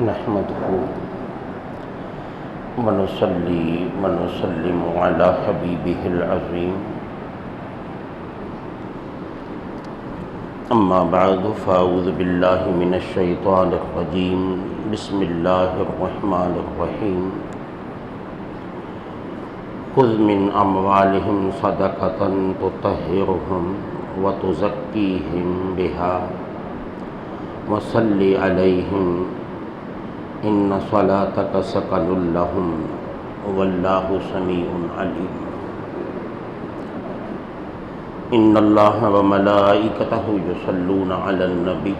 نحمده ونصلي ونسلم على حبيبه العظيم أما بعد فأعوذ بالله من الشيطان الرجيم بسم الله الرحمن الرحيم خذ من أموالهم صدقة تطهرهم وتزكيهم بها وصل عليهم إن صلاتك سكن لهم والله سميع عليم إن الله وملائكته يصلون على النبي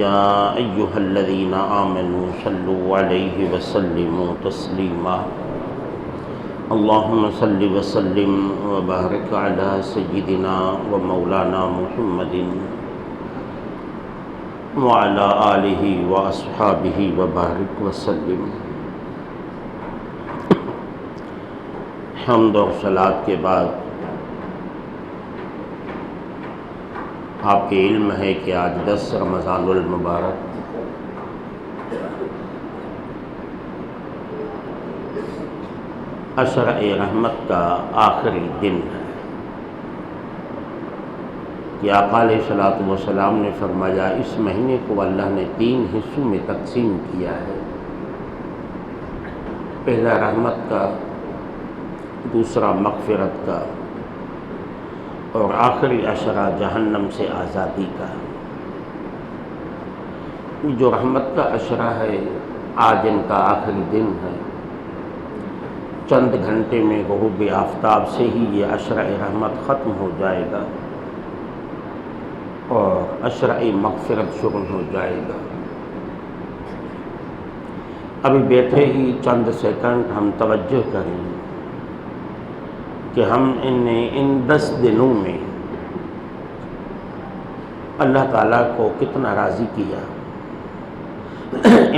يا أيها الذين آمنوا صلوا عليه وسلموا تسليما اللهم صل وسلم وبارك على سيدنا ومولانا محمد وعلى آلہ وأصحابہ وبارک وسلم۔ حمد اور صلاۃ کے بعد آپ کے علم ہے کہ آج 10 رمضان المبارک عشرہ رحمت کا آخری دن ہے کہ آقا علیہ الصلوۃ والسلام نے فرمایا اس مہینے کو اللہ نے 3 حصوں میں تقسیم کیا ہے، پہلا رحمت کا، دوسرا مغفرت کا، اور آخری عشرہ جہنم سے آزادی کا۔ جو رحمت کا عشرہ ہے آج ان کا آخری دن ہے، چند گھنٹے میں غروب آفتاب سے ہی یہ عشرہ رحمت ختم ہو جائے گا اور عشرہ مغفرت شروع ہو جائے گا۔ ابھی بیٹھے ہی چند سیکنڈ ہم توجہ کریں کہ ہم ان 10 دنوں میں اللہ تعالیٰ کو کتنا راضی کیا،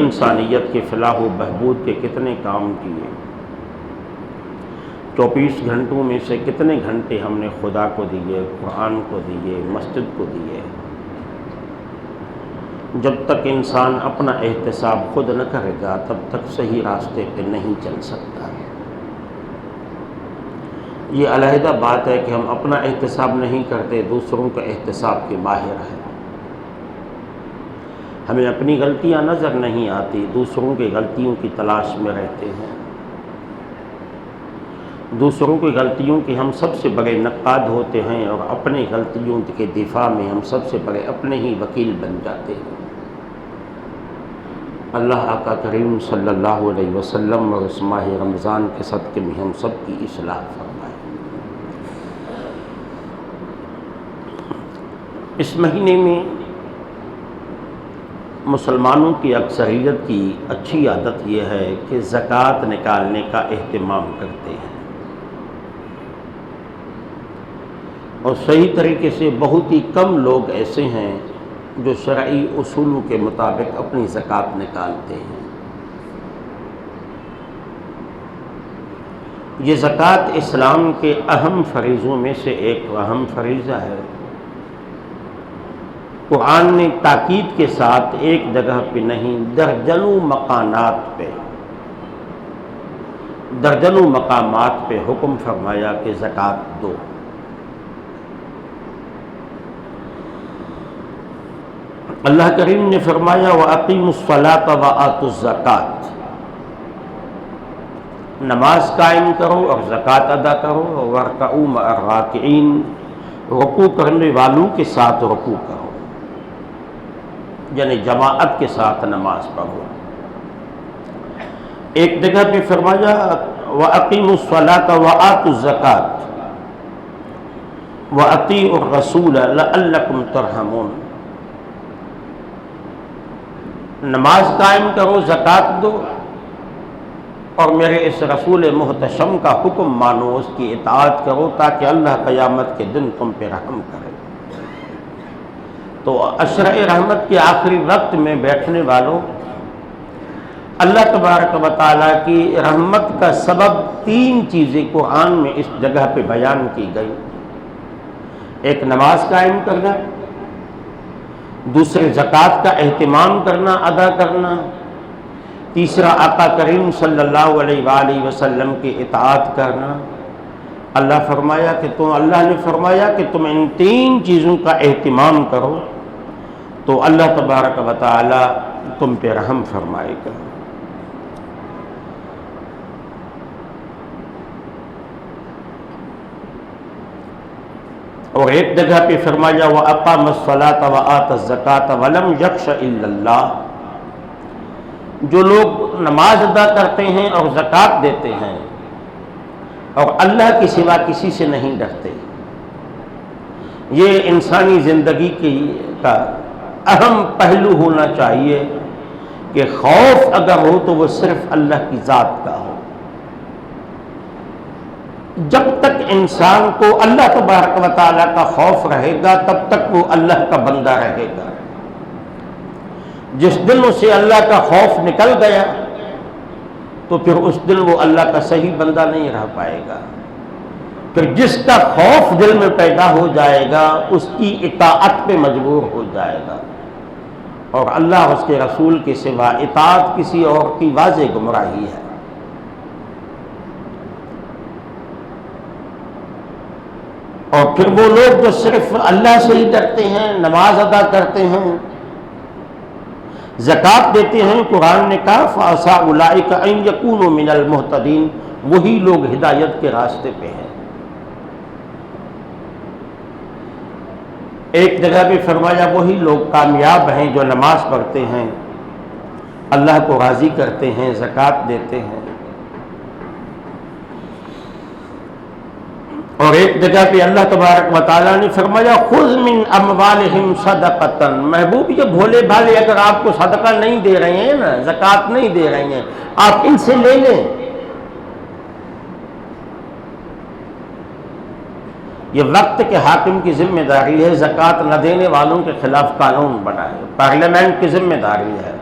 انسانیت کے فلاح و بہبود کے کتنے کام کیے، 24 گھنٹوں میں سے کتنے گھنٹے ہم نے خدا کو دیے، قرآن کو دیے، مسجد کو دیے۔ جب تک انسان اپنا احتساب خود نہ کرے گا تب تک صحیح راستے پہ نہیں چل سکتا۔ یہ علیحدہ بات ہے کہ ہم اپنا احتساب نہیں کرتے، دوسروں کا احتساب کے ماہر ہیں۔ ہمیں اپنی غلطیاں نظر نہیں آتی، دوسروں کی غلطیوں کی تلاش میں رہتے ہیں۔ دوسروں کی غلطیوں کے ہم سب سے بڑے نقاد ہوتے ہیں اور اپنی غلطیوں کے دفاع میں ہم سب سے بڑے اپنے ہی وکیل بن جاتے ہیں۔ اللہ آقا کریم صلی اللہ علیہ وسلم اور اس ماہ رمضان کے صدقے میں ہم سب کی اصلاح فرمائے۔ اس مہینے میں مسلمانوں کی اکثریت کی اچھی عادت یہ ہے کہ زکوٰۃ نکالنے کا اہتمام کرتے ہیں، اور صحیح طریقے سے بہت ہی کم لوگ ایسے ہیں جو شرعی اصولوں کے مطابق اپنی زکوٰۃ نکالتے ہیں۔ یہ زکوٰۃ اسلام کے اہم فریضوں میں سے ایک اہم فریضہ ہے۔ قرآن نے تاکید کے ساتھ ایک جگہ پہ نہیں، درجنوں مقامات پہ حکم فرمایا کہ زکوٰۃ دو۔ اللہ کریم نے فرمایا وَأَقِيمُوا الصَّلَاةَ وَآتُوا الزَّكَاةَ، نماز قائم کرو اور زکوٰۃ ادا کرو، وَارْكَعُوا مَعَ الرَّاكِعِينَ، رکوع کرنے والوں کے ساتھ رکوع کرو، یعنی جماعت کے ساتھ نماز پڑھو۔ ایک جگہ پہ فرمایا وَأَقِيمُوا الصَّلَاةَ وَآتُوا الزَّكَاةَ وَأَطِيعُوا الرَّسُولَ لَعَلَّكُمْ تُرْحَمُونَ، نماز قائم کرو، زکوٰۃ دو، اور میرے اس رسول محتشم کا حکم مانو، اس کی اطاعت کرو تاکہ اللہ قیامت کے دن تم پہ رحم کرے۔ تو عشرہ رحمت کے آخری وقت میں بیٹھنے والوں، اللہ تبارک و تعالیٰ کی رحمت کا سبب 3 چیزیں قرآن میں اس جگہ پہ بیان کی گئی۔ ایک نماز قائم کرنا، دوسرے زکوٰۃ کا اہتمام کرنا، ادا کرنا، تیسرا آقا کریم صلی اللہ علیہ وآلہ وسلم کی اطاعت کرنا۔ اللہ نے فرمایا کہ تم ان تین چیزوں کا اہتمام کرو تو اللہ تبارک و تعالی تم پہ رحم فرمائے گا۔ اور ایک جگہ پہ فرمایا وَأَقَامَ الصَّلَاةَ وَآتَى الزَّكَاةَ وَلَمْ يَخْشَ إِلَّا اللَّهَ، جو لوگ نماز ادا کرتے ہیں اور زکوٰۃ دیتے ہیں اور اللہ کے سوا کسی سے نہیں ڈرتے، یہ انسانی زندگی کا اہم پہلو ہونا چاہیے کہ خوف اگر ہو تو وہ صرف اللہ کی ذات کا ہو۔ جب تک انسان کو اللہ تبارک و تعالیٰ کا خوف رہے گا تب تک وہ اللہ کا بندہ رہے گا۔ جس دن اسے اللہ کا خوف نکل گیا تو پھر اس دن وہ اللہ کا صحیح بندہ نہیں رہ پائے گا۔ پھر جس کا خوف دل میں پیدا ہو جائے گا اس کی اطاعت پہ مجبور ہو جائے گا، اور اللہ اس کے رسول کے سوا اطاعت کسی اور کی واضح گمراہی ہے۔ اور پھر وہ لوگ جو صرف اللہ سے ہی ڈرتے ہیں، نماز ادا کرتے ہیں، زکوٰۃ دیتے ہیں، قرآن نے کہا فَعَسَىٰ أُولَٰئِكَ أَن يَكُونُوا مِنَ الْمُهْتَدِينَ، وہی لوگ ہدایت کے راستے پہ ہیں۔ ایک جگہ پہ فرمایا وہی لوگ کامیاب ہیں جو نماز پڑھتے ہیں، اللہ کو راضی کرتے ہیں، زکوٰۃ دیتے ہیں۔ اور ایک جگہ پہ اللہ تبارک و تعالیٰ نے فرمایا خذ من اموالہم صدقۃ، محبوب یہ بھولے بھالے اگر آپ کو صدقہ نہیں دے رہے ہیں نا، زکوٰۃ نہیں دے رہے ہیں، آپ ان سے لے لیں۔ یہ وقت کے حاکم کی ذمہ داری ہے زکوٰۃ نہ دینے والوں کے خلاف قانون بنائے، پارلیمنٹ کی ذمہ داری ہے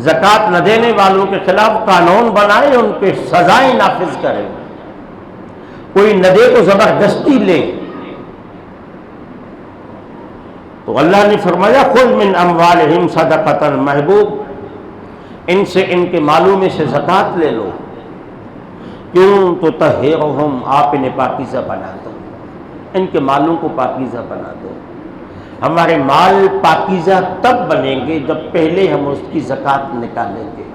زکوٰۃ نہ دینے والوں کے خلاف قانون بنائے، ان پہ سزائیں نافذ کرے، کوئی نہ دے تو زبردستی لے۔ تو اللہ نے فرمایا خذ من اموالہم صدقۃ، محبوب ان سے ان کے مالوں میں سے زکوٰۃ لے لو، کیوں تو تطہرہم، آپ انہیں پاکیزہ بنا دو، ان کے مالوں کو پاکیزہ بنا دو۔ ہمارے مال پاکیزہ تب بنیں گے جب پہلے ہم اس کی زکوٰۃ نکالیں گے۔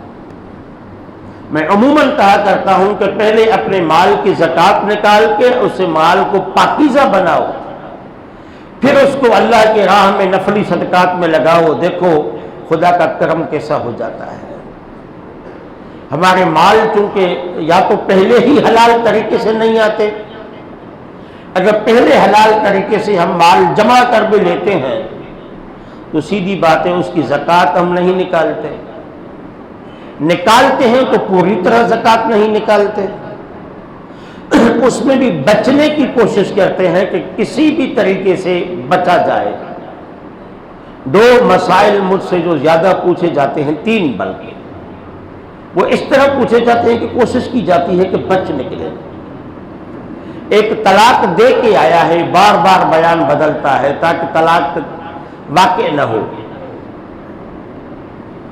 میں عموماً کہا کرتا ہوں کہ پہلے اپنے مال کی زکوٰۃ نکال کے اس مال کو پاکیزہ بناؤ، پھر اس کو اللہ کی راہ میں نفلی صدقات میں لگاؤ، دیکھو خدا کا کرم کیسا ہو جاتا ہے۔ ہمارے مال چونکہ یا تو پہلے ہی حلال طریقے سے نہیں آتے، اگر پہلے حلال طریقے سے ہم مال جمع کر بھی لیتے ہیں تو سیدھی بات ہے اس کی زکوٰۃ ہم نہیں نکالتے، نکالتے ہیں تو پوری طرح زکوٰۃ نہیں نکالتے، اس میں بھی بچنے کی کوشش کرتے ہیں کہ کسی بھی طریقے سے بچا جائے۔ دو مسائل مجھ سے جو زیادہ پوچھے جاتے ہیں، تین بلکہ، وہ اس طرح پوچھے جاتے ہیں کہ کوشش کی جاتی ہے کہ بچ نکلے۔ ایک طلاق دے کے آیا ہے، بار بار بیان بدلتا ہے تاکہ طلاق واقع نہ ہو،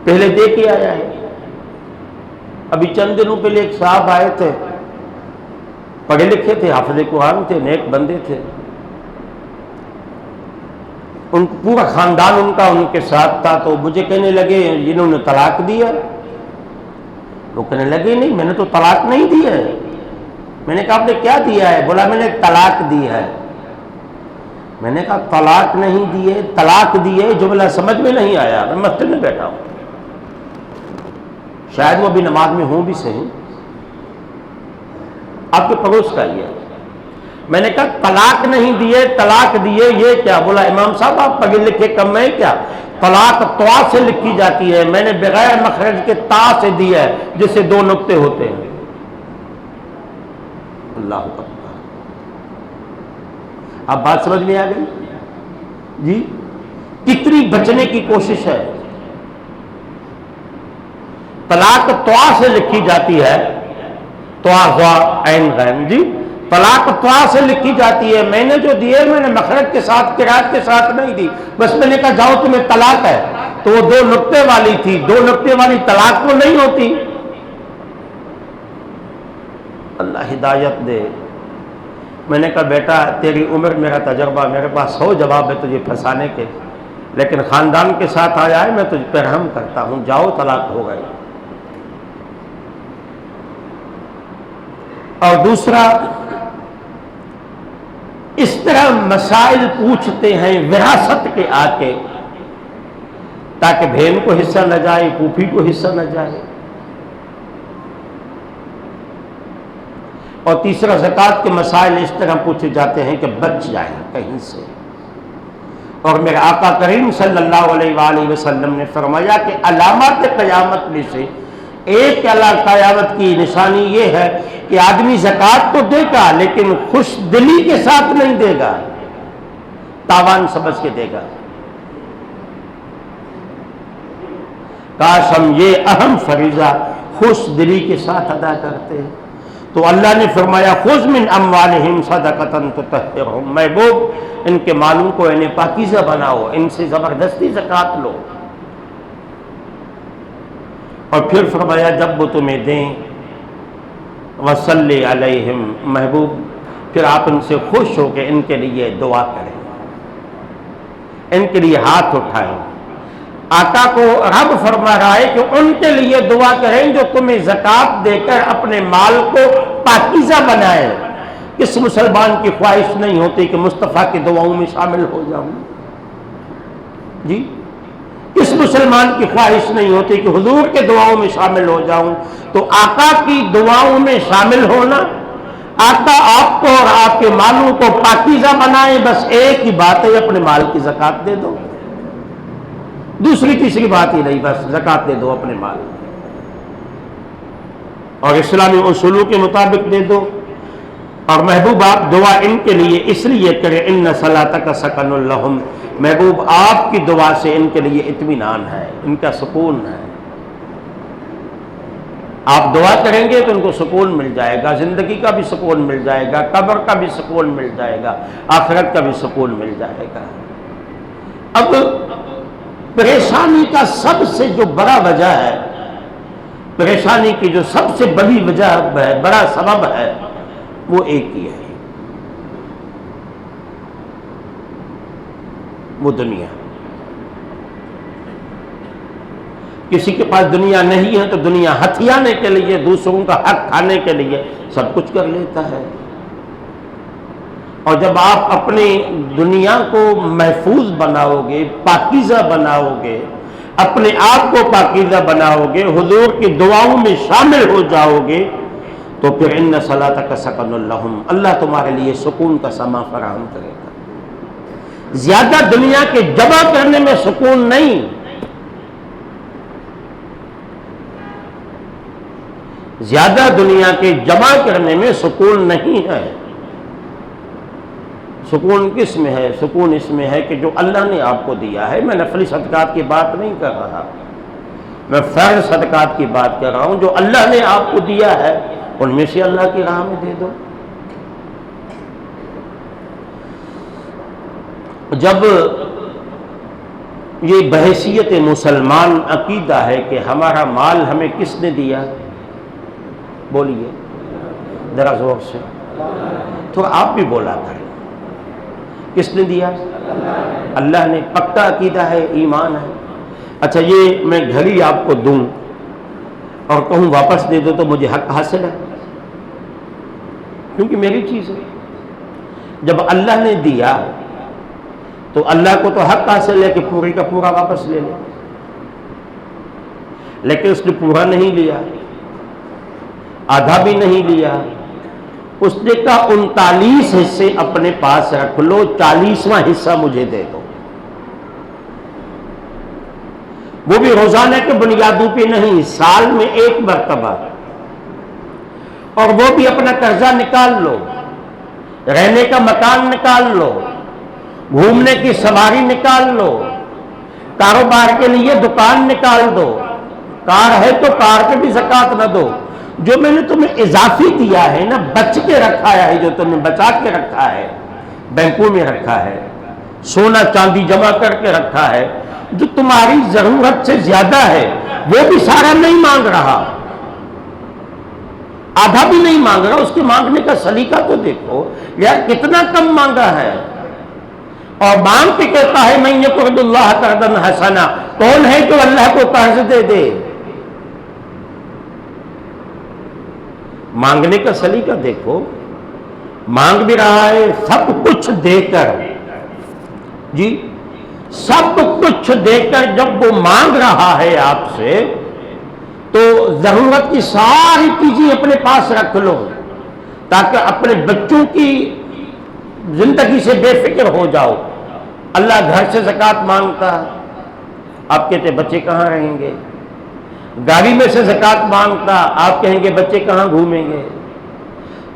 پہلے دے کے آیا ہے۔ ابھی چند دنوں پہلے ایک صاحب آئے تھے، پڑھے لکھے تھے، حافظ قرآن تھے، نیک بندے تھے، ان کو پورا خاندان ان کا ان کے ساتھ تھا، تو مجھے کہنے لگے جنہوں نے طلاق دیا، وہ کہنے لگے نہیں میں نے تو طلاق نہیں دی ہے۔ میں نے کہا آپ نے کیا دیا ہے؟ بولا میں نے طلاق دی ہے۔ میں نے کہا طلاق نہیں دی ہے، طلاق دی ہے، جملہ سمجھ میں نہیں آیا، میں مسجد میں بیٹھا ہوں، شاید وہ بھی نماز میں ہوں بھی صحیح، آپ کے پڑوس کا ہی ہے۔ میں نے کہا طلاق نہیں دیے، طلاق دیے، یہ کیا؟ بولا امام صاحب آپ پڑھے لکھے کم ہیں کیا؟ طلاق طوا سے لکھی جاتی ہے، میں نے بغیر مخرج کے تا سے دی ہے جس سے دو نقطے ہوتے ہیں۔ اللہ اکبر، اب بات سمجھ میں آ گئی جی؟ کتنی بچنے کی کوشش ہے۔ طلاق طوا سے لکھی جاتی ہے، طوا عین غین جی، طلاق طوا سے لکھی جاتی ہے، میں نے جو دیے میں نے مخرج کے ساتھ قرات کے ساتھ نہیں دی، بس میں نے کہا جاؤ تمہیں طلاق ہے، تو وہ 2 نقطے والی تھی، 2 نقطے والی طلاق تو نہیں ہوتی۔ اللہ ہدایت دے۔ میں نے کہا بیٹا تیری عمر میرا تجربہ، میرے پاس 100 جواب ہے تجھے پھنسانے کے، لیکن خاندان کے ساتھ آیا ہے، میں تجھ پہ رحم کرتا ہوں، جاؤ طلاق ہو گئی۔ اور دوسرا، اس طرح مسائل پوچھتے ہیں وراثت کے آ کے، تاکہ بہن کو حصہ نہ جائے، پھوپھی کو حصہ نہ جائے۔ اور تیسرا، زکوٰۃ کے مسائل اس طرح پوچھے جاتے ہیں کہ بچ جائیں کہیں سے۔ اور میرے آقا کریم صلی اللہ علیہ وآلہ وسلم نے فرمایا کہ علامات قیامت میں سے ایک قیامت کی نشانی یہ ہے کہ آدمی زکوٰۃ تو دے گا لیکن خوش دلی کے ساتھ نہیں دے گا، تاوان سمجھ کے دے گا۔ کاش ہم یہ اہم فریضہ خوش دلی کے ساتھ ادا کرتے ہیں۔ تو اللہ نے فرمایا خذ من اموالہم صدقۃ تطہرہم، محبوب ان کے مالوں کو انہیں پاکیزہ بناؤ، ان سے زبردستی زکوٰۃ لو۔ اور پھر فرمایا جب وہ تمہیں دیں وصلی علیہم، محبوب پھر آپ ان سے خوش ہو کے ان کے لیے دعا کریں، ان کے لیے ہاتھ اٹھائیں۔ آقا کو رب فرما رہا ہے کہ ان کے لیے دعا کریں جو تمہیں زکوٰۃ دے کر اپنے مال کو پاکیزہ بنائے۔ کس مسلمان کی خواہش نہیں ہوتی کہ مصطفیٰ کی دعاؤں میں شامل ہو جاؤں؟ جی کس مسلمان کی خواہش نہیں ہوتی کہ حضور کے دعاؤں میں شامل ہو جاؤں؟ تو آقا کی دعاؤں میں شامل ہونا، آقا آپ کو اور آپ کے مالوں کو پاکیزہ بنائے، بس ایک ہی بات ہے، اپنے مال کی زکوٰۃ دے دو، دوسری تیسری بات ہی نہیں، بس زکوٰۃ دے دو اپنے مال، اور اسلامی اصولوں کے مطابق دے دو۔ اور محبوب آپ دعا ان کے لیے اس لیے کریں، ان صلاتک سکن لہم، محبوب آپ کی دعا سے ان کے لیے اطمینان ہے، ان کا سکون ہے۔ آپ دعا کریں گے تو ان کو سکون مل جائے گا، زندگی کا بھی سکون مل جائے گا، قبر کا بھی سکون مل جائے گا، آخرت کا بھی سکون مل جائے گا۔ اب پریشانی کا سب سے جو بڑا وجہ ہے، پریشانی کی جو سب سے بڑی وجہ ہے، بڑا سبب ہے، وہ ایک ہی ہے، وہ دنیا۔ کسی کے پاس دنیا نہیں ہے تو دنیا ہتھیانے کے لیے، دوسروں کا حق کھانے کے لیے سب کچھ کر لیتا ہے۔ اور جب آپ اپنی دنیا کو محفوظ بناؤ گے، پاکیزہ بناؤ گے، اپنے آپ کو پاکیزہ بناؤ گے، حضور کی دعاؤں میں شامل ہو جاؤ گے، تو پھر ان صلاتک سکن لہم، اللہ تمہارے لیے سکون کا سما فراہم کرے گا۔ زیادہ دنیا کے جمع کرنے میں سکون نہیں، زیادہ دنیا کے جمع کرنے میں سکون نہیں ہے۔ سکون کس میں ہے؟ سکون اس میں ہے کہ جو اللہ نے آپ کو دیا ہے، میں نفلی صدقات کی بات نہیں کر رہا، میں فرض صدقات کی بات کر رہا ہوں، جو اللہ نے آپ کو دیا ہے ان میں سے اللہ کی راہ میں دے دو۔ جب یہ بحیثیت مسلمان عقیدہ ہے کہ ہمارا مال ہمیں کس نے دیا، بولیے ذرا زور سے، تو آپ بھی بولا کریں، کس نے دیا؟ اللہ نے۔ پکا عقیدہ ہے، ایمان ہے۔ اچھا یہ میں گھڑی آپ کو دوں اور کہوں واپس دے دو تو مجھے حق حاصل ہے، کیونکہ میری چیز ہے۔ جب اللہ نے دیا تو اللہ کو تو حق حاصل ہے کہ پورے کا پورا واپس لے لے، لیکن اس نے پورا نہیں لیا، آدھا بھی نہیں لیا، اس نے کہا 39 حصے اپنے پاس رکھ لو، 40واں حصہ مجھے دے دو، وہ بھی روزانہ کے بنیادوں پہ نہیں، سال میں ایک مرتبہ، اور وہ بھی اپنا قرضہ نکال لو، رہنے کا مکان نکال لو، گھومنے کی سواری نکال لو، کاروبار کے لیے دکان نکال دو، کار ہے تو کار پہ بھی زکوٰۃ نہ دو، جو میں نے تمہیں اضافی دیا ہے نا، بچ کے رکھا ہے، جو تم نے بچا کے رکھا ہے، بینکوں میں رکھا ہے، سونا چاندی جمع کر کے رکھا ہے، جو تمہاری ضرورت سے زیادہ ہے وہ بھی سارا نہیں مانگ رہا، آدھا بھی نہیں مانگ رہا، اس کے مانگنے کا سلیقہ تو دیکھو یار کتنا کم مانگا ہے، اور مانگ کے کہتا ہے من یقرض اللہ قرضا حسنا، کون ہے جو اللہ کو قرض دے دے؟ مانگنے کا سلیقہ دیکھو، مانگ بھی رہا ہے سب کچھ دے کر، جی سب کچھ دے کر جب وہ مانگ رہا ہے آپ سے تو ضرورت کی ساری چیزیں اپنے پاس رکھ لو تاکہ اپنے بچوں کی زندگی سے بے فکر ہو جاؤ۔ اللہ گھر سے زکوٰۃ مانگتا ہے، آپ کہتے بچے کہاں رہیں گے؟ گاڑی میں سے زکوٰۃ مانگتا، آپ کہیں گے بچے کہاں گھومیں گے؟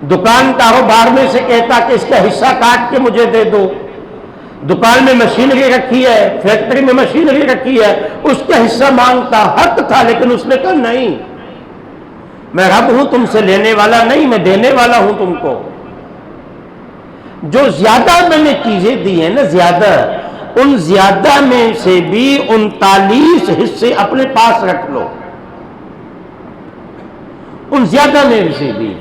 دکان کاروبار میں سے کہتا کہ اس کا حصہ کاٹ کے مجھے دے دو، دکان میں مشینری رکھی ہے، فیکٹری میں مشینری رکھی ہے، اس کا حصہ مانگتا، حق تھا، لیکن اس نے کہا نہیں، میں رب ہوں، تم سے لینے والا نہیں، میں دینے والا ہوں تم کو۔ جو زیادہ میں نے چیزیں دی ہیں نا، زیادہ، ان زیادہ میں سے بھی 39 حصے اپنے پاس رکھ لو، ان زیادہ میں سے بھی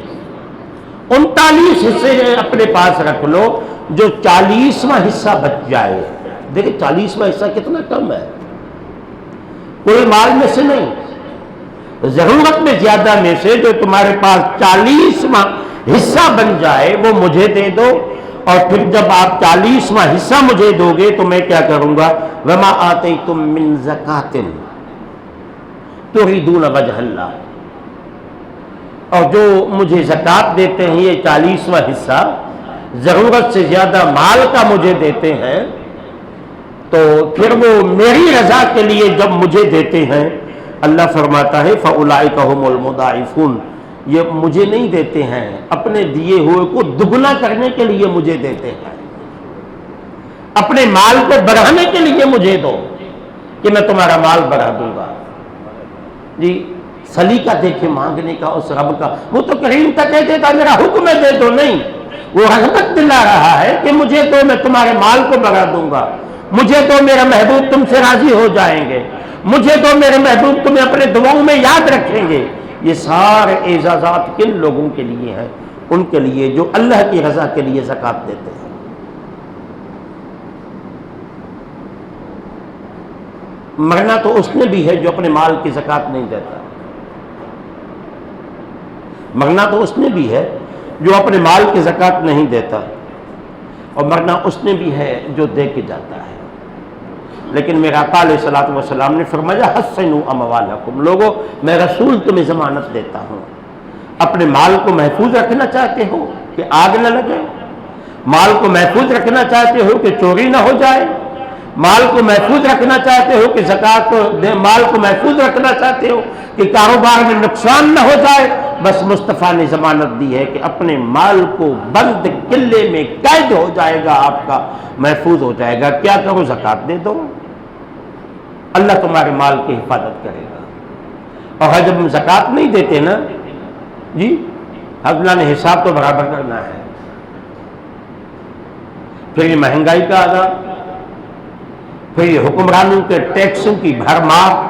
39 حصے اپنے پاس رکھ لو، جو 40واں حصہ بچ جائے۔ دیکھیں 40واں حصہ کتنا کم ہے، کوئی مال میں سے نہیں، ضرورت میں زیادہ میں سے جو تمہارے پاس 40واں حصہ بن جائے وہ مجھے دے دو، اور پھر جب آپ 40واں حصہ مجھے دو گے تو میں کیا کروں گا؟ وَمَا آتَيْتُم مِّن زَكَاةٍ تُرِيدُونَ وَجْهَ اللَّهِ، اور جو مجھے زکوٰۃ دیتے ہیں یہ 40واں حصہ ضرورت سے زیادہ مال کا مجھے دیتے ہیں، تو پھر وہ میری رضا کے لیے جب مجھے دیتے ہیں، اللہ فرماتا ہے فَأُولَئِكَ هُمُ الْمُضَاعِفُونَ، یہ مجھے نہیں دیتے ہیں، اپنے دیے ہوئے کو دگنا کرنے کے لیے مجھے دیتے ہیں، اپنے مال کو بڑھانے کے لیے مجھے دو کہ میں تمہارا مال بڑھا دوں گا۔ جی سلیقہ دیکھے مانگنے کا اس رب کا، وہ تو کریم کا کہہ دیتا میرا حکم ہے دے دو، نہیں، وہ رغبت دلا رہا ہے کہ مجھے دو، میں تمہارے مال کو بڑھا دوں گا، مجھے دو، میرا محبوب تم سے راضی ہو جائیں گے، مجھے دو، میرے محبوب تمہیں اپنے دعاؤں میں یاد رکھیں گے۔ یہ سارے اعزازات کن لوگوں کے لیے ہیں؟ ان کے لیے جو اللہ کی رضا کے لیے زکوٰۃ دیتے ہیں۔ مرنا تو اس نے بھی ہے جو اپنے مال کی زکوٰۃ نہیں دیتا، مرنا تو اس نے بھی ہے جو اپنے مال کی زکوٰۃ نہیں دیتا، اور مرنا اس نے بھی ہے جو دے کے جاتا ہے۔ لیکن میرا آقا علیہ الصلوۃ والسلام نے فرمایا حسنوا اموالکم، لوگوں میں رسول تمہیں ضمانت دیتا ہوں، اپنے مال کو محفوظ رکھنا چاہتے ہو کہ آگ نہ لگے، مال کو محفوظ رکھنا چاہتے ہو کہ چوری نہ ہو جائے، مال کو محفوظ رکھنا چاہتے ہو کہ زکوٰۃ، مال کو محفوظ رکھنا چاہتے ہو کہ کاروبار میں نقصان نہ ہو جائے، بس مصطفیٰ نے ضمانت دی ہے کہ اپنے مال کو بند قلعے میں قید ہو جائے گا، آپ کا محفوظ ہو جائے گا۔ کیا کرو؟ زکوٰۃ دے دو، اللہ تمہارے مال کی حفاظت کرے گا۔ اور جب ہم زکوٰۃ نہیں دیتے نا جی، اللہ نے حساب تو برابر کرنا ہے، پھر یہ مہنگائی کا عذاب، پھر یہ حکمرانوں کے ٹیکسوں کی بھرمار،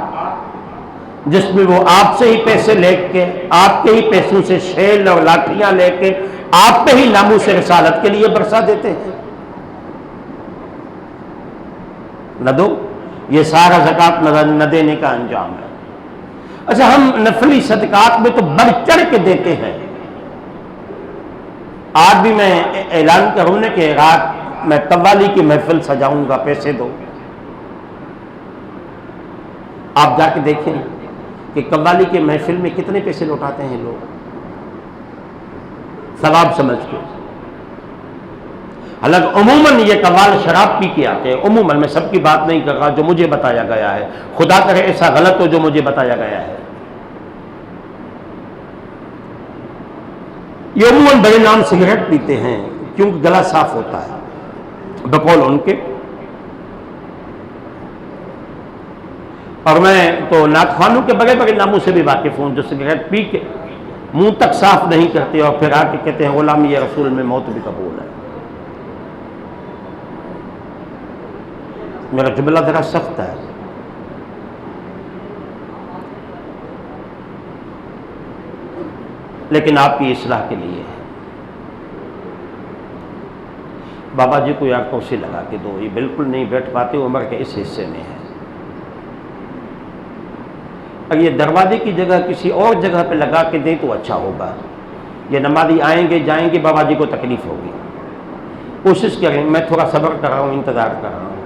جس میں وہ آپ سے ہی پیسے لے کے، آپ کے ہی پیسوں سے شیل اور لاٹھیاں لے کے آپ پہ ہی ناموس رسالت کے لیے برسا دیتے ہیں۔ نہ دو، یہ سارا زکوٰۃ نہ دینے کا انجام ہے۔ اچھا، ہم نفلی صدقات میں تو بڑھ چڑھ کے دیتے ہیں۔ آج بھی میں اعلان کروں نا کہ رات میں قوالی کی محفل سجاؤں گا، پیسے دو۔ آپ جا کے دیکھیں کہ قوالی کے محفل میں کتنے پیسے لوٹاتے ہیں لوگ، ثواب سمجھ کے۔ حالانکہ عموماً یہ قوال شراب پی کے آتے ہیں، عموماً، میں سب کی بات نہیں کر رہا، جو مجھے بتایا گیا ہے، خدا کرے ایسا غلط ہو جو مجھے بتایا گیا ہے۔ یہ عموماً بڑے نام سگریٹ پیتے ہیں کیونکہ گلا صاف ہوتا ہے بقول ان کے، اور میں تو نعت خوانوں کے بڑے بڑے ناموں سے بھی واقف ہوں جو سگریٹ پی کے منہ تک صاف نہیں کرتے اور پھر آ کے کہتے ہیں غلامی رسول میں موت بھی قبول ہے۔ میرا جملہ ذرا سخت ہے، لیکن آپ کی اصلاح کے لیے ہے۔ بابا جی کو یار کرسی لگا کے دو، یہ بالکل نہیں بیٹھ پاتے، عمر کے اس حصے میں ہے۔ اگر یہ دروازے کی جگہ کسی اور جگہ پہ لگا کے دیں تو اچھا ہوگا۔ یہ نمازی آئیں گے جائیں گے، بابا جی کو تکلیف ہوگی۔ کوشش کریں، میں تھوڑا صبر کر رہا ہوں، انتظار کر رہا ہوں۔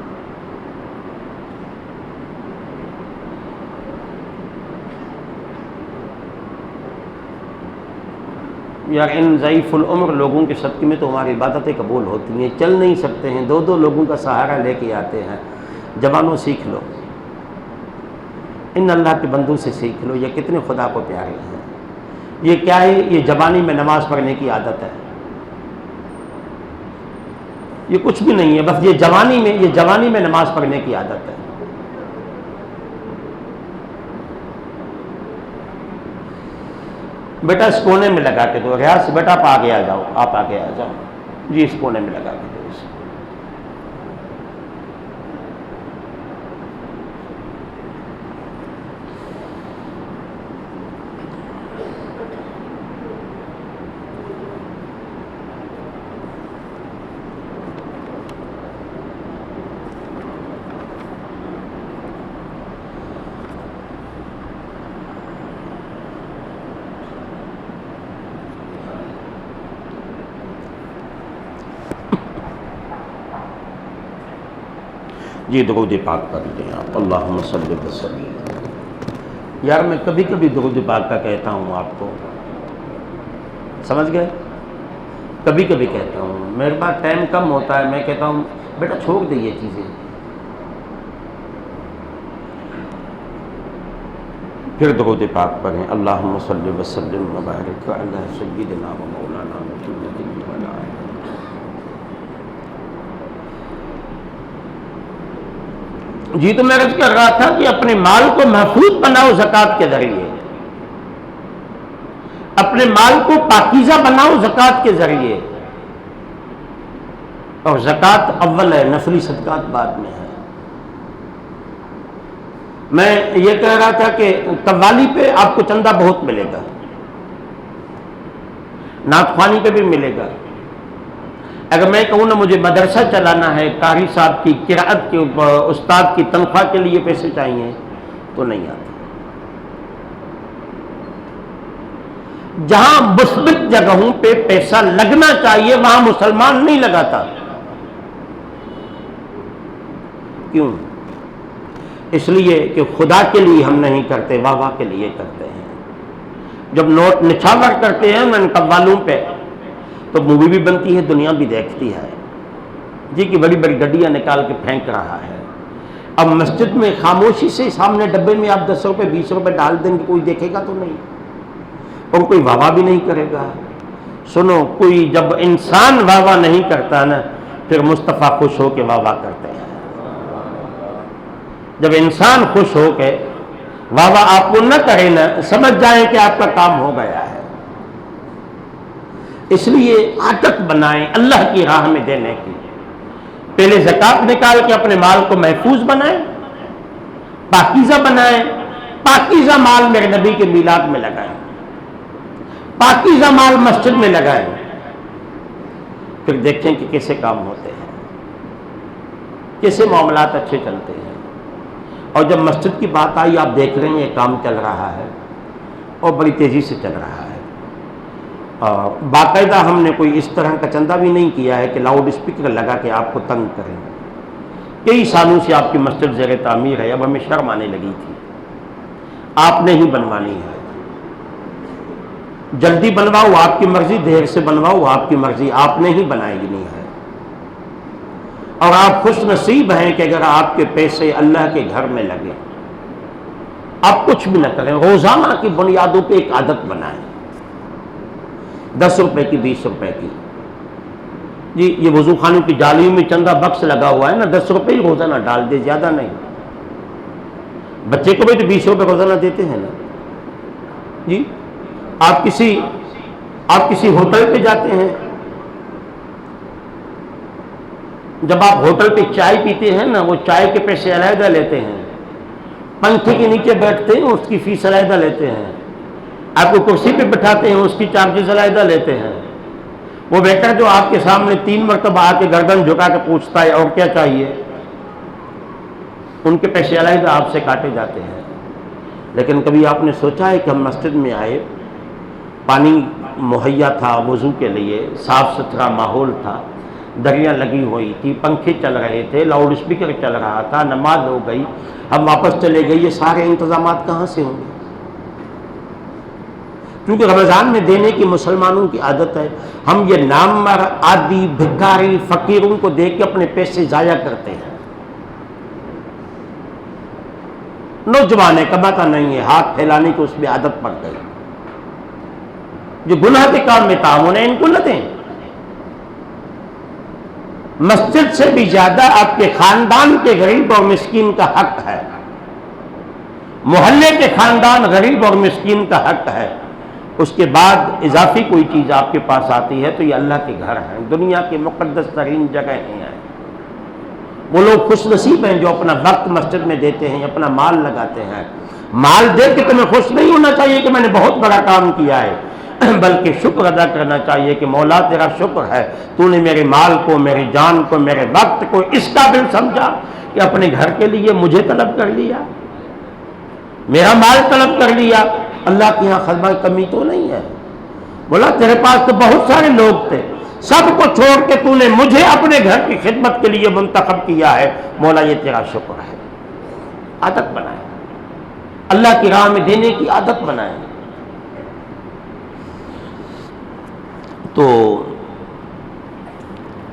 یار ان ضعیف العمر لوگوں کے صدقے میں تو ہماری عبادتیں قبول ہوتی ہیں، چل نہیں سکتے ہیں، دو دو لوگوں کا سہارا لے کے آتے ہیں۔ جوانوں سیکھ لو، ان اللہ کے بندوں سے سیکھ لو، یہ کتنے خدا کو پیارے ہیں۔ یہ کیا ہے؟ یہ جوانی میں نماز پڑھنے کی عادت ہے، یہ کچھ بھی نہیں ہے، بس یہ جوانی میں نماز پڑھنے کی عادت ہے۔ بیٹا اس کونے میں لگا کے دو، ریاض بیٹا آپ آگے آ جاؤ، آپ آگے آ جاؤ جی، اس کونے میں لگا کے دو اسے۔ جی درود پاک پڑھ لیں آپ، اللہم صلی وسلم۔ یار میں کبھی کبھی درود پاک کا کہتا ہوں، آپ کو سمجھ گئے؟ کبھی کبھی کہتا ہوں، میرے پاس ٹائم کم ہوتا ہے، میں کہتا ہوں بیٹا چھوڑ دے یہ چیزیں۔ پھر درود پاک پڑھیں، اللہم صلی وسلم وبارک علی سیدنا و مولانا محمد وعلی آلہ۔ جی تو میں عرض کر رہا تھا کہ اپنے مال کو محفوظ بناؤ زکوٰۃ کے ذریعے، اپنے مال کو پاکیزہ بناؤ زکوٰۃ کے ذریعے، اور زکوٰۃ اول ہے، نفلی صدقات بعد میں ہے۔ میں یہ کہہ رہا تھا کہ قوالی پہ آپ کو چندہ بہت ملے گا، نعت خوانی پہ بھی ملے گا۔ اگر میں کہوں نا مجھے مدرسہ چلانا ہے، قاری صاحب کی قراءت کے استاد کی تنخواہ کے لیے پیسے چاہیے تو نہیں آتے۔ جہاں مثبت جگہوں پہ پیسہ لگنا چاہیے وہاں مسلمان نہیں لگاتا۔ کیوں؟ اس لیے کہ خدا کے لیے ہم نہیں کرتے، واہ واہ کے لیے کرتے ہیں۔ جب نوٹ نچھاور کرتے ہیں ان قوالوں پہ تو مووی بھی بنتی ہے، دنیا بھی دیکھتی ہے جی کہ بڑی بڑی گڈیاں نکال کے پھینک رہا ہے۔ اب مسجد میں خاموشی سے سامنے ڈبے میں آپ 10 روپے 20 روپے ڈال دیں گے، کوئی دیکھے گا تو نہیں، اور کوئی واہ واہ بھی نہیں کرے گا۔ سنو، کوئی جب انسان واہ واہ نہیں کرتا نا، پھر مصطفیٰ خوش ہو کے واہ واہ کرتے ہیں۔ جب انسان خوش ہو کے واہ واہ آپ کو نہ کرے نا، سمجھ جائیں کہ آپ کا کام ہو گیا ہے۔ اس لیے عادت بنائیں اللہ کی راہ میں دینے کی۔ پہلے زکوٰۃ نکال کے اپنے مال کو محفوظ بنائیں، پاکیزہ بنائیں، پاکیزہ مال میرے نبی کے میلاد میں لگائیں، پاکیزہ مال مسجد میں لگائیں، پھر دیکھیں کہ کیسے کام ہوتے ہیں، کیسے معاملات اچھے چلتے ہیں۔ اور جب مسجد کی بات آئی، آپ دیکھ رہے ہیں یہ کام چل رہا ہے اور بڑی تیزی سے چل رہا ہے۔ باقاعدہ ہم نے کوئی اس طرح کا چندہ بھی نہیں کیا ہے کہ لاؤڈ اسپیکر لگا کے آپ کو تنگ کریں۔ کئی سالوں سے آپ کی مسجد زیر تعمیر ہے، اب ہمیں شرم آنے لگی تھی۔ آپ نے ہی بنوانی ہے، جلدی بنواؤ آپ کی مرضی، دیر سے بنواؤ آپ کی مرضی، آپ نے ہی بنائی نہیں ہے۔ اور آپ خوش نصیب ہیں کہ اگر آپ کے پیسے اللہ کے گھر میں لگے، آپ کچھ بھی نہ کریں، روزانہ کی بنیادوں پہ ایک عادت بنائیں، 10 روپے کی 20 روپے کی۔ جی یہ وضو خانوں کی جالیوں میں چندہ بکس لگا ہوا ہے نا، 10 روپے ہی روزانہ ڈال دے، زیادہ نہیں۔ بچے کو بھی تو 20 روپے روزانہ دیتے ہیں نا جی، آپ کسی ہوٹل پہ جاتے ہیں، جب آپ ہوٹل پہ چائے پیتے ہیں نا، وہ چائے کے پیسے علیحدہ لیتے ہیں، پنکھے کے نیچے بیٹھتے ہیں اس کی فیس علیحدہ لیتے ہیں، آپ کو کرسی پہ بٹھاتے ہیں اس کی چارجز علیحدہ لیتے ہیں، وہ ویٹر جو آپ کے سامنے 3 مرتبہ آ کے گردن جھکا کے پوچھتا ہے اور کیا چاہیے، ان کے پیسے علیحدہ آپ سے کاٹے جاتے ہیں۔ لیکن کبھی آپ نے سوچا ہے کہ ہم مسجد میں آئے، پانی مہیا تھا وضو کے لیے، صاف ستھرا ماحول تھا، دریاں لگی ہوئی تھی، پنکھے چل رہے تھے، لاؤڈ اسپیکر چل رہا تھا، نماز ہو گئی، ہم واپس چلے گئے، یہ سارے انتظامات کہاں سے ہوں گے؟ کیونکہ رمضان میں دینے کی مسلمانوں کی عادت ہے، ہم یہ نامور عادی بھکاری فقیروں کو دے کے اپنے پیسے ضائع کرتے ہیں۔ نوجوان کماتا نہیں ہے، ہاتھ پھیلانے کی اس میں عادت پڑ گئی، جو گناہ کے کام میں تعاون ہے ان کو نہ دیں۔ مسجد سے بھی زیادہ آپ کے خاندان کے غریب اور مسکین کا حق ہے، محلے کے خاندان غریب اور مسکین کا حق ہے۔ اس کے بعد اضافی کوئی چیز آپ کے پاس آتی ہے تو یہ اللہ کے گھر ہیں، دنیا کے مقدس ترین جگہیں ہیں۔ وہ لوگ خوش نصیب ہیں جو اپنا وقت مسجد میں دیتے ہیں، اپنا مال لگاتے ہیں۔ مال دے کے تمہیں خوش نہیں ہونا چاہیے کہ میں نے بہت بڑا کام کیا ہے، بلکہ شکر ادا کرنا چاہیے کہ مولا تیرا شکر ہے، تو نے میرے مال کو، میری جان کو، میرے وقت کو اس قابل سمجھا کہ اپنے گھر کے لیے مجھے طلب کر لیا، میرا مال طلب کر لیا۔ اللہ کے یہاں خزمہ کمی تو نہیں ہے، بولا تیرے پاس تو بہت سارے لوگ تھے، سب کو چھوڑ کے تو نے مجھے اپنے گھر کی خدمت کے لیے منتخب کیا ہے، مولا یہ تیرا شکر ہے۔ عادت بنائیں، اللہ کی راہ میں دینے کی عادت بنائیں۔ تو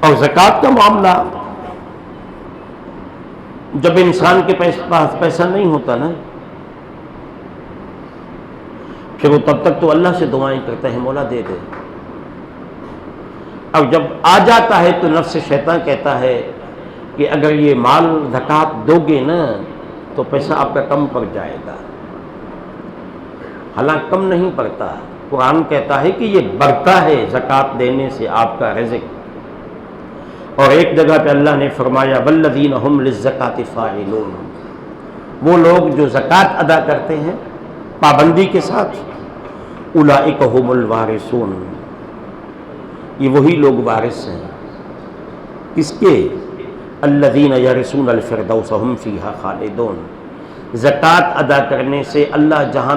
اور زکوٰۃ کا معاملہ، جب انسان کے پاس پیسہ نہیں ہوتا نا، پھر وہ تب تک تو اللہ سے دعائیں کرتا ہے مولا دے دے، اب جب آ جاتا ہے تو نفس شیطان کہتا ہے کہ اگر یہ مال زکوٰۃ دو گے نا تو پیسہ آپ کا کم پڑ جائے گا۔ حالانکہ کم نہیں پڑتا، قرآن کہتا ہے کہ یہ بڑھتا ہے زکوٰۃ دینے سے آپ کا رزق۔ اور ایک جگہ پہ اللہ نے فرمایا والذین هم للزکاۃ فاعلون، وہ لوگ جو زکوٰۃ ادا کرتے ہیں پابندی کے ساتھ، اولئک هم الوارثون، یہ وہی لوگ وارث ہیں، کس کے؟ الذین یرثون الفردوس هم فیہا خالدون۔ زکوٰۃ ادا کرنے سے اللہ جہاں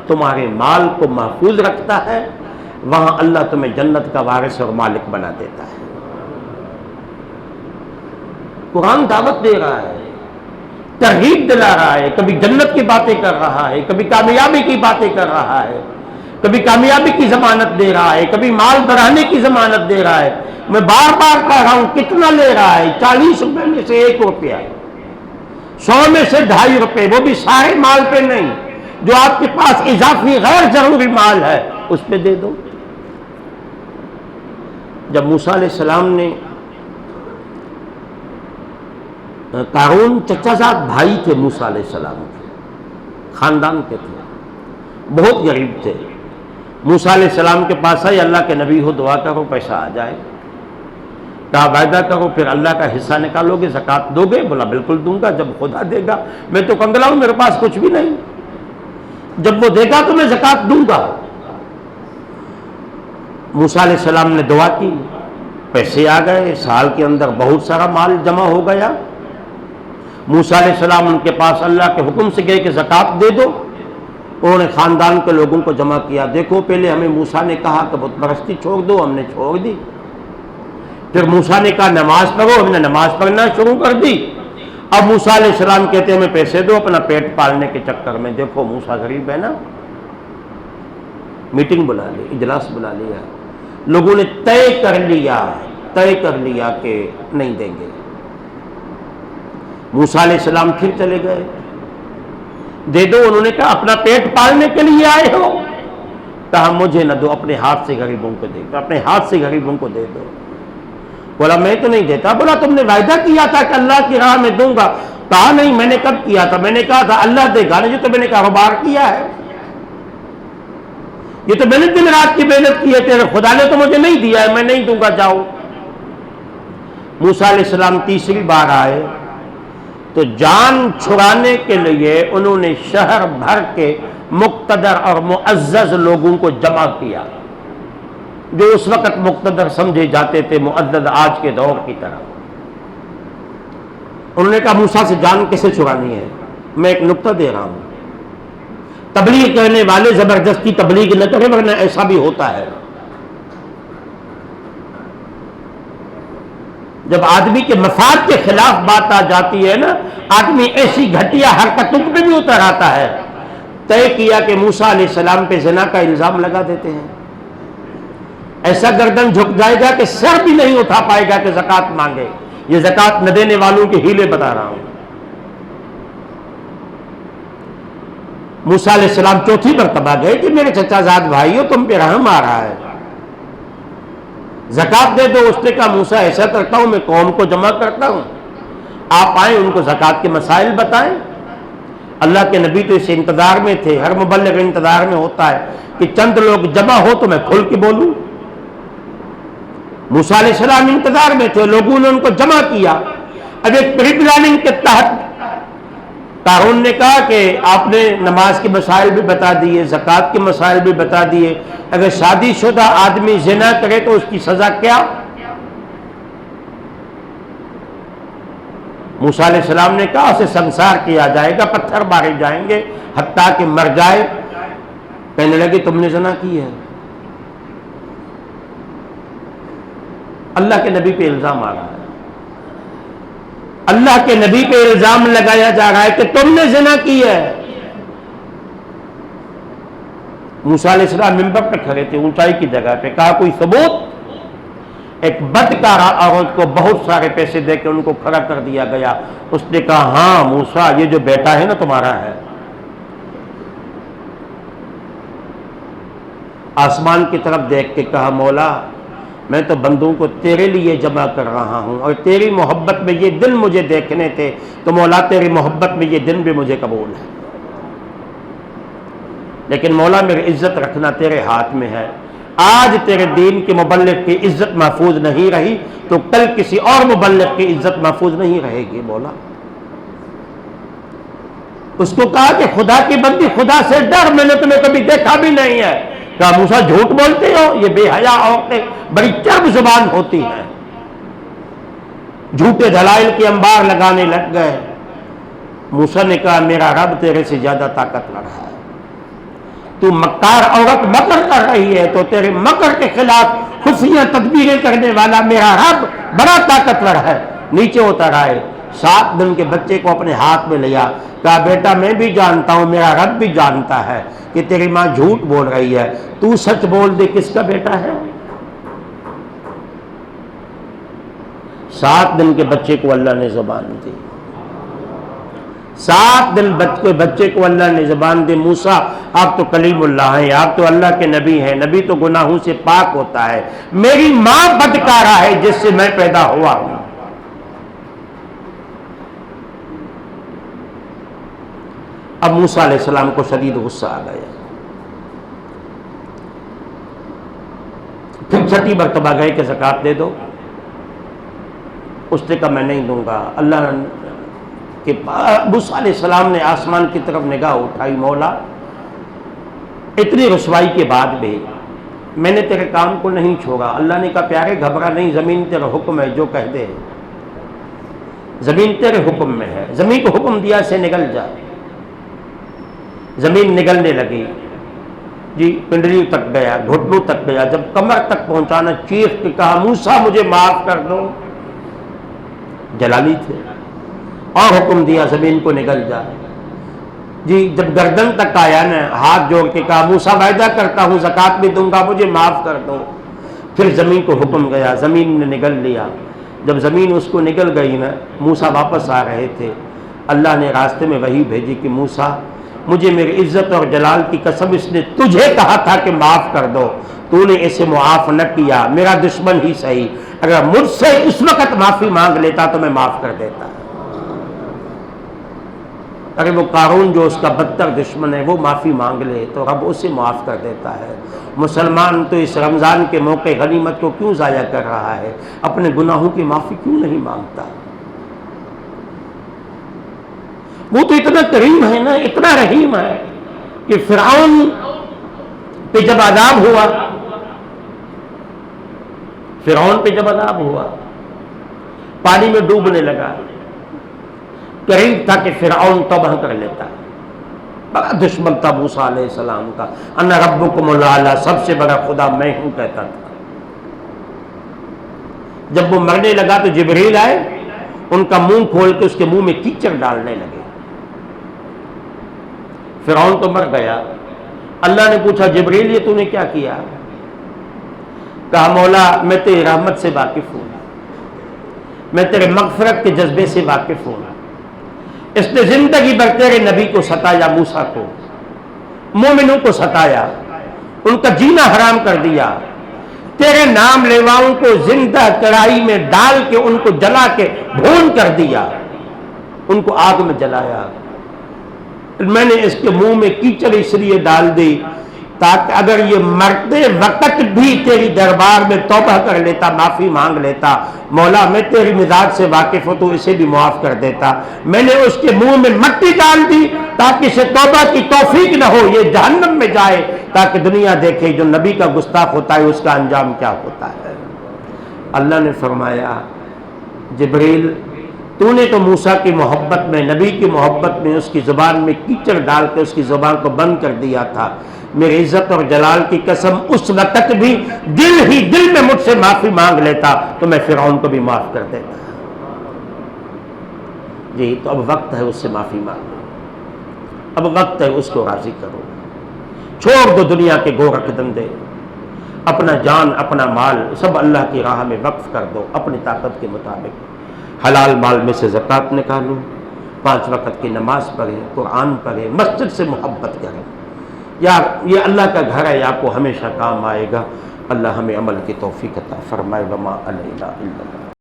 تمہارے مال کو محفوظ رکھتا ہے، وہاں اللہ تمہیں جنت کا وارث اور مالک بنا دیتا ہے۔ قرآن دعوت دے رہا ہے، ترغیب دلا رہا ہے، کبھی جنت کی باتیں کر رہا ہے، کبھی کامیابی کی باتیں کر رہا ہے، کبھی کامیابی کی ضمانت دے رہا ہے، کبھی مال بڑھانے کی ضمانت دے رہا ہے۔ میں بار بار کہہ رہا ہوں، کتنا لے رہا ہے؟ 40 روپے میں سے 1 روپیہ، 100 میں سے 2.5 روپے، وہ بھی سارے مال پہ نہیں، جو آپ کے پاس اضافی غیر ضروری مال ہے اس پہ دے دو۔ جب موسیٰ علیہ السلام نے، قارون چچا زاد بھائی تھے موسیٰ علیہ السلام کے، خاندان کے تھے، بہت غریب تھے، موسیٰ علیہ السلام کے پاس آئے، اللہ کے نبی ہو دعا کرو پیسہ آ جائے، کہا وعدہ کرو پھر اللہ کا حصہ نکالو گے، زکوٰۃ دو گے؟ بولا بالکل دوں گا، جب خدا دے گا، میں تو کنگلا ہوں، میرے پاس کچھ بھی نہیں، جب وہ دے گا تو میں زکوٰۃ دوں گا۔ موسیٰ علیہ السلام نے دعا کی، پیسے آ گئے، سال کے اندر بہت سارا مال جمع ہو گیا۔ موسیٰ علیہ السلام ان کے پاس اللہ کے حکم سے گئے کہ زکوٰۃ دے دو، انہوں نے خاندان کے لوگوں کو جمع کیا، دیکھو پہلے ہمیں موسیٰ نے کہا کہ بت پرستی چھوڑ دو، ہم نے چھوڑ دی، پھر موسیٰ نے کہا نماز پڑھو، ہم نے نماز پڑھنا شروع کر دی، اب موسیٰ علیہ السلام کہتے ہیں ہمیں پیسے دو اپنا پیٹ پالنے کے چکر میں۔ دیکھو موسیٰ غریب ہے نا، میٹنگ بلا لی، اجلاس بلا لیا، لوگوں نے طے کر لیا کہ نہیں دیں گے۔ موسیٰ علیہ السلام پھر چلے گئے، دے دو، انہوں نے کہا اپنا پیٹ پالنے کے لیے آئے ہو؟ کہا مجھے نہ دو، اپنے ہاتھ سے غریبوں کو دے دو، اپنے ہاتھ سے غریبوں کو دے دو۔ بولا میں تو نہیں دیتا۔ بولا تم نے وعدہ کیا تھا کہ اللہ کی راہ میں دوں گا۔ کہا نہیں، میں نے کب کیا تھا؟ میں نے کہا تھا اللہ دے گا، جو تو میں نے کاروبار کیا ہے۔ یہ تو میں نے دن رات کی محنت کی ہے، تیرے خدا نے تو مجھے نہیں دیا ہے، میں نہیں دوں گا، جاؤ۔ موسیٰ علیہ السلام تیسری بار آئے تو جان چھڑانے کے لیے انہوں نے شہر بھر کے مقتدر اور معزز لوگوں کو جمع کیا، جو اس وقت مقتدر سمجھے جاتے تھے، معزز آج کے دور کی طرح۔ انہوں نے کہا موسیٰ سے جان کیسے چھڑانی ہے؟ میں ایک نکتہ دے رہا ہوں، تبلیغ کرنے والے زبردستی تبلیغ نہ کریں، ورنہ ایسا بھی ہوتا ہے۔ جب آدمی کے مفاد کے خلاف بات آ جاتی ہے نا، آدمی ایسی گھٹیا حرکتوں پہ بھی اتر آتا ہے۔ طے کیا کہ موسیٰ علیہ السلام پہ زنا کا الزام لگا دیتے ہیں، ایسا گردن جھک جائے گا کہ سر بھی نہیں اٹھا پائے گا کہ زکوٰۃ مانگے۔ یہ زکوٰۃ نہ دینے والوں کے ہیلے بتا رہا ہوں۔ موسیٰ علیہ السلام چوتھی مرتبہ گئے کہ میرے چچا زاد بھائیو، تم پہ رحم آ رہا ہے، زکوٰۃ دے دو۔ اس نے کہا موسیٰ ایسا کرتا ہوں، میں قوم کو جمع کرتا ہوں، آپ آئیں ان کو زکوٰۃ کے مسائل بتائیں۔ اللہ کے نبی تو اس انتظار میں تھے، ہر مبلغ انتظار میں ہوتا ہے کہ چند لوگ جمع ہو تو میں کھل کے بولوں۔ موسیٰ علیہ السلام انتظار میں تھے، لوگوں نے ان کو جمع کیا۔ اب ایک پری پلاننگ کے تحت قارون نے کہا کہ آپ نے نماز کے مسائل بھی بتا دیے، زکوٰۃ کے مسائل بھی بتا دیے، اگر شادی شدہ آدمی زنا کرے تو اس کی سزا کیا؟ موسیٰ علیہ السلام نے کہا اسے سنسار کیا جائے گا، پتھر مارے جائیں گے حتیٰ کہ مر جائے۔ کہنے لگے تم نے زنا کی ہے۔ اللہ کے نبی پہ الزام آ رہا ہے، اللہ کے نبی پہ الزام لگایا جا رہا ہے کہ تم نے زنا کی ہے۔ موسیٰ علیہ السلام منبر پہ کھڑے تھے، اونچائی کی جگہ پہ، کہا کوئی ثبوت؟ ایک بدکارہ عورت کو بہت سارے پیسے دے کے ان کو کھڑا کر دیا گیا۔ اس نے کہا ہاں موسیٰ، یہ جو بیٹا ہے نا تمہارا ہے۔ آسمان کی طرف دیکھ کے کہا مولا، میں تو بندوں کو تیرے لیے جمع کر رہا ہوں، اور تیری محبت میں یہ دن مجھے دیکھنے تھے، تو مولا تیری محبت میں یہ دن بھی مجھے قبول ہے، لیکن مولا میری عزت رکھنا تیرے ہاتھ میں ہے۔ آج تیرے دین کے مبلغ کی عزت محفوظ نہیں رہی تو کل کسی اور مبلغ کی عزت محفوظ نہیں رہے گی مولا۔ اس کو کہا کہ خدا کی بندی خدا سے ڈر، میں نے تمہیں کبھی دیکھا بھی نہیں ہے۔ کہا موسیٰ جھوٹ بولتے ہو؟ یہ بے حیا عورتیں بڑی چرب زبان ہوتی ہیں۔ جھوٹے دلائل کے انبار لگانے لگ گئے۔ موسیٰ نے کہا میرا رب تیرے سے زیادہ طاقتور ہے، تو مکار عورت مکر کر رہی ہے تو تیرے مکر کے خلاف خفیہ تدبیریں کرنے والا میرا رب بڑا طاقتور ہے۔ نیچے اتر آئے، 7 دن کے بچے کو اپنے ہاتھ میں لیا، کہا بیٹا میں بھی جانتا ہوں، میرا رب بھی جانتا ہے کہ تیری ماں جھوٹ بول رہی ہے، تو سچ بول دے کس کا بیٹا ہے۔ 7 دن کے بچے کو اللہ نے زبان دی، 7 دن بچے کو اللہ نے زبان دی۔ موسیٰ آپ تو کلیم اللہ ہیں، آپ تو اللہ کے نبی ہیں، نبی تو گناہوں سے پاک ہوتا ہے، میری ماں بدکارہ ہے جس سے میں پیدا ہوا ہوں۔ اب موسیٰ علیہ السلام کو شدید غصہ آ گیا، پھر 6ٹھی مرتبہ گئے کہ زکوٰۃ دے دو۔ اس نے کہا میں نہیں دوں گا۔ اللہ کہ موسیٰ علیہ السلام نے آسمان کی طرف نگاہ اٹھائی، مولا اتنی رسوائی کے بعد بھی میں نے تیرے کام کو نہیں چھوڑا۔ اللہ نے کہا پیارے گھبرا نہیں، زمین تیرا حکم ہے، جو کہہ دے، زمین تیرے حکم میں ہے۔ زمین کو حکم دیا سے نگل جا، زمین نگلنے لگی، جی پنڈلیوں تک گیا، گھٹنوں تک گیا، جب کمر تک پہنچانا چیخ کے کہا موسیٰ مجھے معاف کر دو۔ جلالی تھے، اور حکم دیا زمین کو نگل جا۔ جی جب گردن تک آیا نا، ہاتھ جوڑ کے کہا موسیٰ وعدہ کرتا ہوں زکوٰۃ بھی دوں گا، مجھے معاف کر دو۔ پھر زمین کو حکم گیا، زمین نے نگل لیا۔ جب زمین اس کو نگل گئی نا، موسیٰ واپس آ رہے تھے، اللہ نے راستے میں وحی بھیجی کہ موسیٰ مجھے میری عزت اور جلال کی قسم، اس نے تجھے کہا تھا کہ معاف کر دو، تو نے اسے معاف نہ کیا، میرا دشمن ہی صحیح، اگر مجھ سے اس وقت معافی مانگ لیتا تو میں معاف کر دیتا۔ ارے وہ قارون جو اس کا بدتر دشمن ہے وہ معافی مانگ لے تو رب اسے معاف کر دیتا ہے۔ مسلمان تو اس رمضان کے موقع غنیمت کو کیوں ضائع کر رہا ہے؟ اپنے گناہوں کی معافی کیوں نہیں مانگتا؟ وہ تو اتنا کریم ہے نا، اتنا رحیم ہے کہ فرعون پہ جب عذاب ہوا، فرعون پہ جب عذاب ہوا، پانی میں ڈوبنے لگا، قریب تھا کہ فرعون توبہ کر لیتا، بڑا دشمن تھا موسیٰ علیہ السلام کا، انا ربکم الاعلی، سب سے بڑا خدا میں ہوں کہتا تھا۔ جب وہ مرنے لگا تو جبریل آئے، ان کا منہ کھول کے اس کے منہ میں کیچڑ ڈالنے لگے۔ فرعون تو مر گیا۔ اللہ نے پوچھا جبریل یہ تو نے کیا کیا؟ کہا مولا میں تیری رحمت سے واقف ہوں، میں تیرے مغفرت کے جذبے سے واقف ہوں۔ اس نے زندگی بھر تیرے نبی کو ستایا، موسیٰ کو، مومنوں کو ستایا، ان کا جینا حرام کر دیا، تیرے نام لیواؤں کو زندہ کڑائی میں ڈال کے ان کو جلا کے بھون کر دیا، ان کو آگ میں جلایا۔ میں نے اس کے منہ میں کیچڑ اس لیے ڈال دی تاکہ اگر یہ مرتے وقت بھی تیری دربار میں توبہ کر لیتا، معافی مانگ لیتا، مولا میں تیری مزاج سے واقف ہوں تو اسے بھی معاف کر دیتا۔ میں نے اس کے منہ میں مٹی ڈال دی تاکہ اسے توبہ کی توفیق نہ ہو، یہ جہنم میں جائے، تاکہ دنیا دیکھے جو نبی کا گستاخ ہوتا ہے اس کا انجام کیا ہوتا ہے۔ اللہ نے فرمایا جبریل تو نے تو موسیٰ کی محبت میں، نبی کی محبت میں اس کی زبان میں کیچڑ ڈال کے اس کی زبان کو بند کر دیا تھا، میری عزت اور جلال کی قسم اس وقت بھی دل ہی دل میں مجھ سے معافی مانگ لیتا تو میں فرعون کو بھی معاف کر دیتا۔ جی تو اب وقت ہے اس سے معافی مانگو، اب وقت ہے اس کو راضی کرو، چھوڑ دو دنیا کے گورکھ دندے، اپنا جان اپنا مال سب اللہ کی راہ میں وقف کر دو، اپنی طاقت کے مطابق حلال مال میں سے زکوٰۃ نکالو، 5 وقت کی نماز پڑھیں، قرآن پڑھیں، مسجد سے محبت کریں، یا یہ اللہ کا گھر ہے، آپ کو ہمیشہ کام آئے گا۔ اللہ ہمیں عمل کی توفیق عطا فرمائے۔ وما علینا الا البلاغ۔